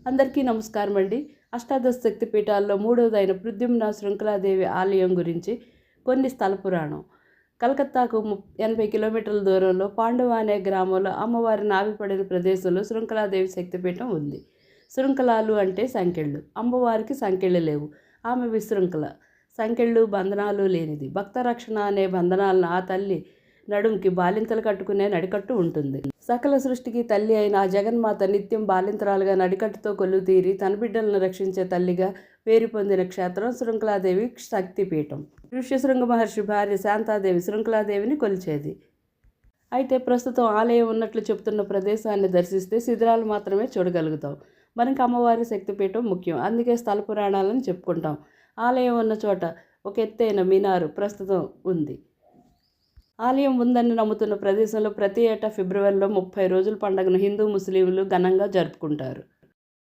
అందరికీ నమస్కారం అండి. అష్టాదశ శక్తి పీఠాల్లో మూడవదైన ప్రద్యుమ్న శృంఖలాదేవి ఆలయం గురించి కొన్ని స్థల పురాణం. కలకత్తాకు 80 కిలోమీటర్ల దూరంలో పాండవ అనే గ్రామంలో అమ్మవారి నాభిపడిన ప్రదేశంలో శృంఖలాదేవి శక్తిపీఠం ఉంది. శృంఖలాలు అంటే సంకెళ్ళు. అమ్మవారికి సంకెళ్ళు లేవు. ఆమె విశృంఖల, సంకెళ్ళు బంధనాలు లేనిది. భక్త రక్షణ అనే బంధనాలను ఆ తల్లి నడుంకి బాలింతలు కట్టుకునే నడికట్టు ఉంటుంది. సకల సృష్టికి తల్లి అయిన ఆ జగన్మాత నిత్యం బాలింతరాలుగా నడికట్టుతో కొలువు తీరి తన బిడ్డలను రక్షించే తల్లిగా పేరు పొందిన క్షేత్రం శృంఖలాదేవి శక్తిపీఠం. ఋష్యశృంగ మహర్షి భార్య శాంతాదేవి శృంఖలాదేవిని కొలిచేది. అయితే ప్రస్తుతం ఆలయం ఉన్నట్లు చెప్తున్న ప్రదేశాన్ని దర్శిస్తే శిథిరాలు మాత్రమే చూడగలుగుతాం. మనకి అమ్మవారి శక్తిపీఠం ముఖ్యం, అందుకే స్థల పురాణాలను చెప్పుకుంటాం. ఆలయం ఉన్న చోట ఒక ఎత్తైన మినారు ప్రస్తుతం ఉంది. ఆలయం ఉందని నమ్ముతున్న ప్రదేశంలో ప్రతి ఏటా ఫిబ్రవరిలో 30 రోజుల పండుగను హిందూ ముస్లింలు ఘనంగా జరుపుకుంటారు.